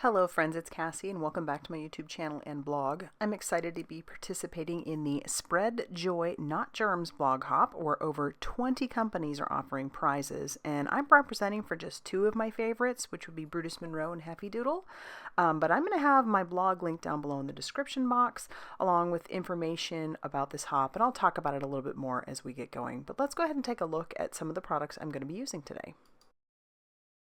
Hello friends, it's Cassie and welcome back to my YouTube channel and blog. I'm excited to be participating in the Spread Joy Not Germs blog hop, where over 20 companies are offering prizes, and I'm representing for just two of my favorites, which would be Brutus, Monroe, and Heffy Doodle. But I'm going to have my blog linked down below in the description box, along with information about this hop, and I'll talk about it a little bit more as we get going. But let's go ahead and take a look at some of the products I'm going to be using today.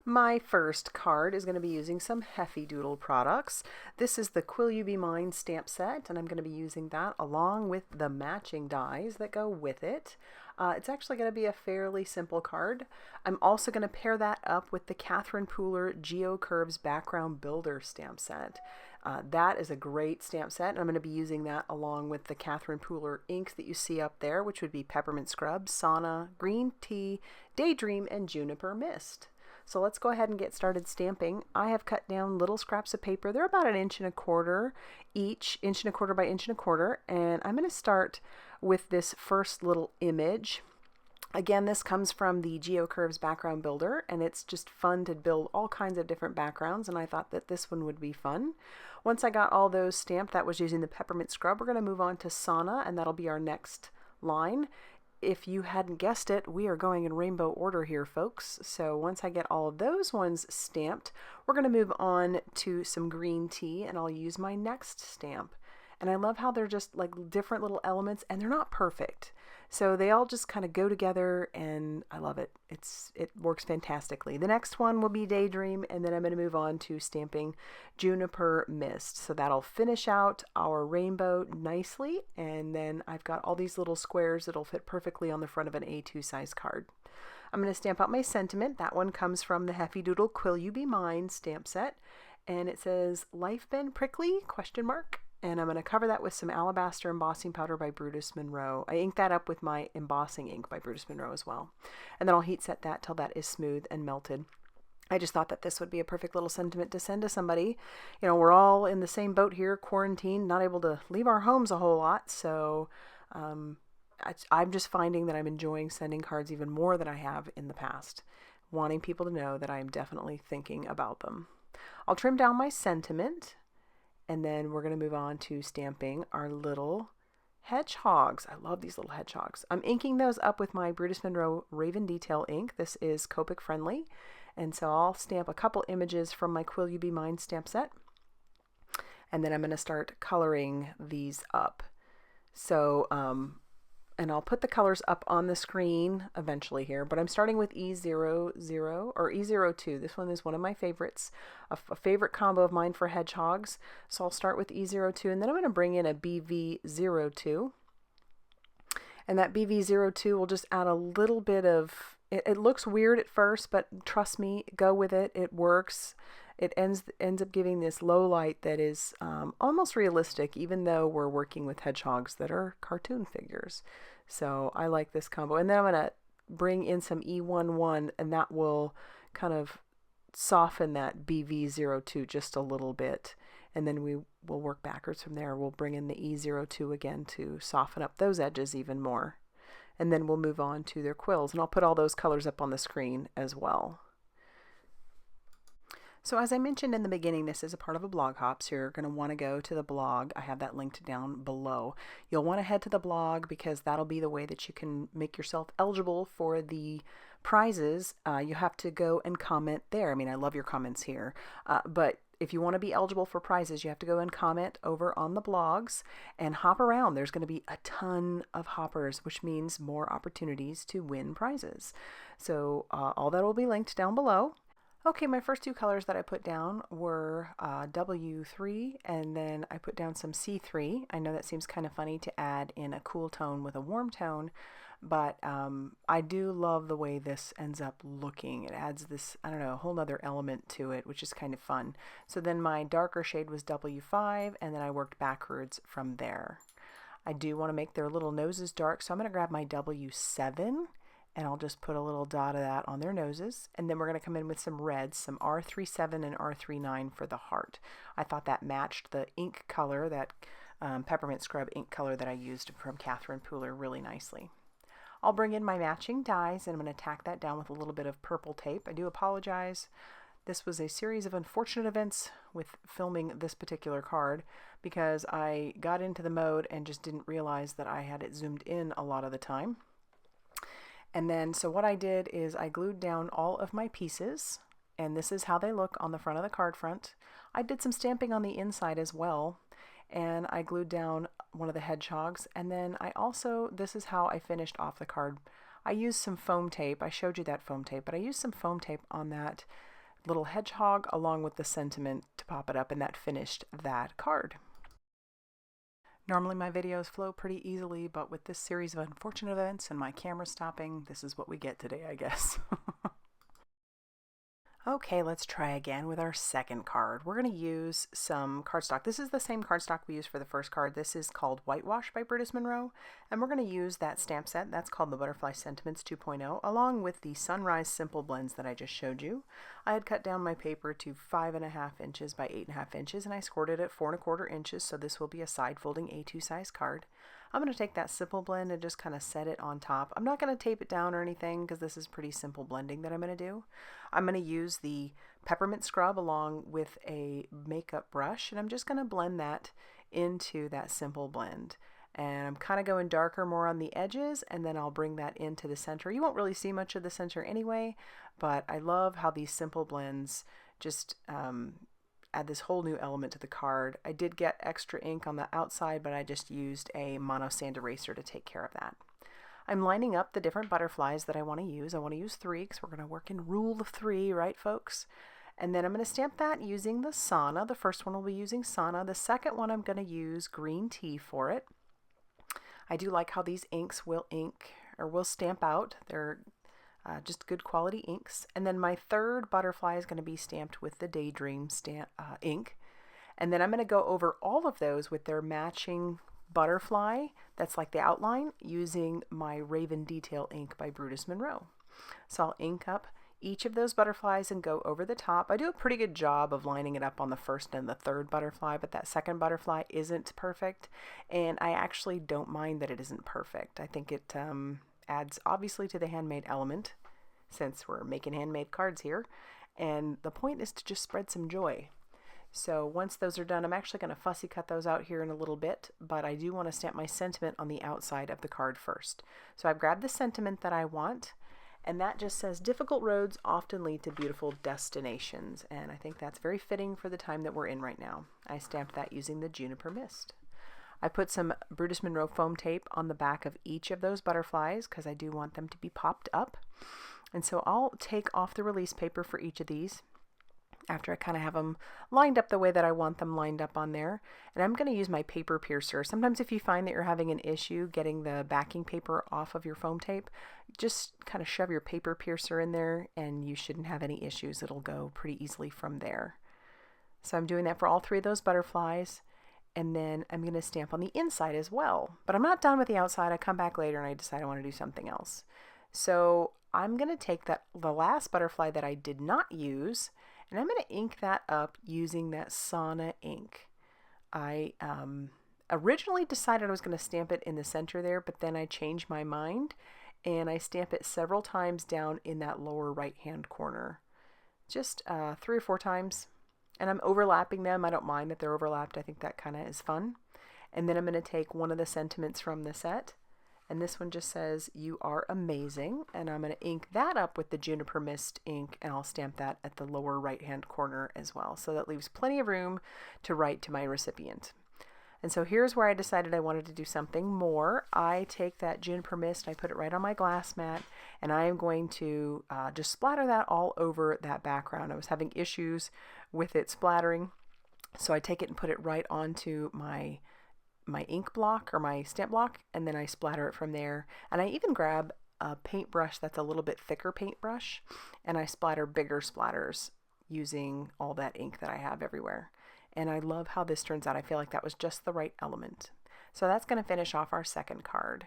My first card is going to be using some Heffy Doodle products. This is the Quill You Be Mine stamp set, and I'm going to be using that along with the matching dies that go with it. It's actually going to be a fairly simple card. I'm also going to pair that up with the Catherine Pooler GeoCurves Background Builder stamp set. That is a great stamp set, and I'm going to be using that along with the Catherine Pooler inks that you see up there, which would be Peppermint Scrub, Sauna, Green Tea, Daydream, and Juniper Mist. So let's go ahead and get started stamping. I have cut down little scraps of paper. They're about 1.25 inches each, 1.25 inches by 1.25 inches, and I'm going to start with this first little image. Again, this comes from the GeoCurves Background Builder, and it's just fun to build all kinds of different backgrounds, and I thought that this one would be fun. Once I got all those stamped, that was using the Peppermint Scrub, we're going to move on to Sauna, and that'll be our next line. If you hadn't guessed it, we are going in rainbow order here, folks. So once I get all of those ones stamped, we're going to move on to some green tea, and I'll use my next stamp. And I love how they're just like different little elements, and they're not perfect. So they all just kind of go together, and I love it. It works fantastically. The next one will be Daydream, and then I'm going to move on to stamping Juniper Mist. So that'll finish out our rainbow nicely, and then I've got all these little squares that'll fit perfectly on the front of an A2 size card. I'm going to stamp out my sentiment. That one comes from the Heffy Doodle Quill You Be Mine stamp set, and it says, "Life been prickly?" ? And I'm going to cover that with some Alabaster embossing powder by Brutus Monroe. I inked that up with my embossing ink by Brutus Monroe as well. And then I'll heat set that till that is smooth and melted. I just thought that this would be a perfect little sentiment to send to somebody. You know, we're all in the same boat here, quarantined, not able to leave our homes a whole lot. So I'm just finding that I'm enjoying sending cards even more than I have in the past, wanting people to know that I'm definitely thinking about them. I'll trim down my sentiment, and then we're going to move on to stamping our little hedgehogs. I love these little hedgehogs. I'm inking those up with my Brutus Monroe Raven Detail ink. This is Copic friendly. And so I'll stamp a couple images from my Quill You Be Mine stamp set. And then I'm going to start coloring these up. So, and I'll put the colors up on the screen eventually here, but I'm starting with E00 or E02. This one is one of my favorites, a favorite combo of mine for hedgehogs. So I'll start with E02, and then I'm going to bring in a BV02. And that BV02 will just add a little bit of, it looks weird at first, but trust me, go with it. It works. It ends up giving this low light that is almost realistic, even though we're working with hedgehogs that are cartoon figures. So I like this combo. And then I'm going to bring in some E11, and that will kind of soften that BV02 just a little bit. And then we will work backwards from there. We'll bring in the E02 again to soften up those edges even more. And then we'll move on to their quills. And I'll put all those colors up on the screen as well. So as I mentioned in the beginning, this is a part of a blog hop, so you're going to want to go to the blog. I have that linked down below. You'll want to head to the blog because that'll be the way that you can make yourself eligible for the prizes. You have to go and comment there. I mean, I love your comments here, but if you want to be eligible for prizes, you have to go and comment over on the blogs and hop around. There's going to be a ton of hoppers, which means more opportunities to win prizes. So all that will be linked down below. Okay, my first two colors that I put down were W3, and then I put down some C3. I know that seems kind of funny to add in a cool tone with a warm tone, but I do love the way this ends up looking. It adds this, I don't know, a whole other element to it, which is kind of fun. So then my darker shade was W5, and then I worked backwards from there. I do want to make their little noses dark, so I'm going to grab my W7, and I'll just put a little dot of that on their noses. And then we're going to come in with some reds, some R37 and R39 for the heart. I thought that matched the ink color, that Peppermint Scrub ink color that I used from Catherine Pooler really nicely. I'll bring in my matching dies, and I'm going to tack that down with a little bit of purple tape. I do apologize. This was a series of unfortunate events with filming this particular card because I got into the mode and just didn't realize that I had it zoomed in a lot of the time. And then, so what I did is I glued down all of my pieces, and this is how they look on the front of the card front. I did some stamping on the inside as well, and I glued down one of the hedgehogs, and then this is how I finished off the card. I used some foam tape. I showed you that foam tape, but I used some foam tape on that little hedgehog along with the sentiment to pop it up, and that finished that card. Normally my videos flow pretty easily, but with this series of unfortunate events and my camera stopping, this is what we get today, I guess. Okay, let's try again with our second card. We're going to use some cardstock. This is the same cardstock we used for the first card. This is called Whitewash by Brutus Monroe, and we're going to use that stamp set. That's called the Butterfly Sentiments 2.0, along with the Sunrise Simple Blends that I just showed you. I had cut down my paper to 5.5 inches by 8.5 inches, and I scored it at 4.25 inches, so this will be a side folding A2 size card. I'm going to take that simple blend and just kind of set it on top. I'm not going to tape it down or anything because this is pretty simple blending that I'm going to do. I'm going to use the Peppermint scrub along with a makeup brush, and I'm just going to blend that into that simple blend. And I'm kind of going darker more on the edges, and then I'll bring that into the center. You won't really see much of the center anyway, but I love how these simple blends just add this whole new element to the card. I did get extra ink on the outside, but I just used a mono sand eraser to take care of that. I'm lining up the different butterflies that I want to use. I want to use 3 because we're going to work in rule of 3, right folks? And then I'm going to stamp that using the Sauna. The first one will be using Sauna. The second one I'm going to use green tea for it. I do like how these inks will stamp out. They're just good quality inks. And then my third butterfly is going to be stamped with the Daydream ink. And then I'm going to go over all of those with their matching butterfly that's like the outline using my Raven Detail ink by Brutus Monroe. So I'll ink up each of those butterflies and go over the top. I do a pretty good job of lining it up on the first and the third butterfly, but that second butterfly isn't perfect, and I actually don't mind that it isn't perfect. I think it adds obviously to the handmade element since we're making handmade cards here, and the point is to just spread some joy. So once those are done, I'm actually going to fussy cut those out here in a little bit, but I do want to stamp my sentiment on the outside of the card first. So I've grabbed the sentiment that I want, and that just says, difficult roads often lead to beautiful destinations, and I think that's very fitting for the time that we're in right now. I stamped that using the Juniper Mist. I put some Brutus Monroe foam tape on the back of each of those butterflies because I do want them to be popped up. And so I'll take off the release paper for each of these after I kind of have them lined up the way that I want them lined up on there. And I'm going to use my paper piercer. Sometimes if you find that you're having an issue getting the backing paper off of your foam tape, just kind of shove your paper piercer in there and you shouldn't have any issues. It'll go pretty easily from there. So I'm doing that for all 3 of those butterflies. And then I'm going to stamp on the inside as well. But I'm not done with the outside. I come back later and I decide I want to do something else. So I'm going to take the last butterfly that I did not use, and I'm going to ink that up using that Sauna ink. I originally decided I was going to stamp it in the center there, but then I changed my mind and I stamp it several times down in that lower right hand corner. Just 3 or 4 times. And I'm overlapping them. I don't mind that they're overlapped. I think that kind of is fun. And then I'm going to take one of the sentiments from the set. And this one just says, "You are amazing." And I'm going to ink that up with the Juniper Mist ink, and I'll stamp that at the lower right-hand corner as well. So that leaves plenty of room to write to my recipient. And so here's where I decided I wanted to do something more. I take that Juniper Mist, I put it right on my glass mat, and I am going to just splatter that all over that background. I was having issues with it splattering, so I take it and put it right onto my ink block or my stamp block, and then I splatter it from there. And I even grab a paintbrush that's a little bit thicker paintbrush, and I splatter bigger splatters using all that ink that I have everywhere. And I love how this turns out. I feel like that was just the right element. So that's going to finish off our second card.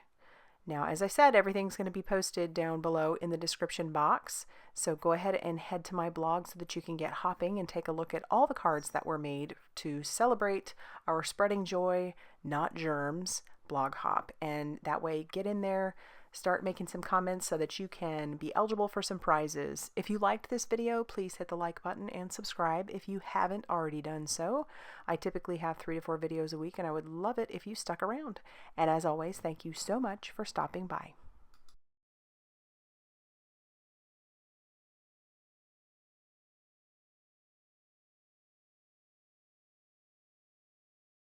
Now, as I said, everything's going to be posted down below in the description box. So go ahead and head to my blog so that you can get hopping and take a look at all the cards that were made to celebrate our Spreading Joy, Not Germs blog hop. And that way, get in there, start making some comments so that you can be eligible for some prizes. If you liked this video, please hit the like button and subscribe if you haven't already done so. I typically have 3 to 4 videos a week, and I would love it if you stuck around. And as always, thank you so much for stopping by.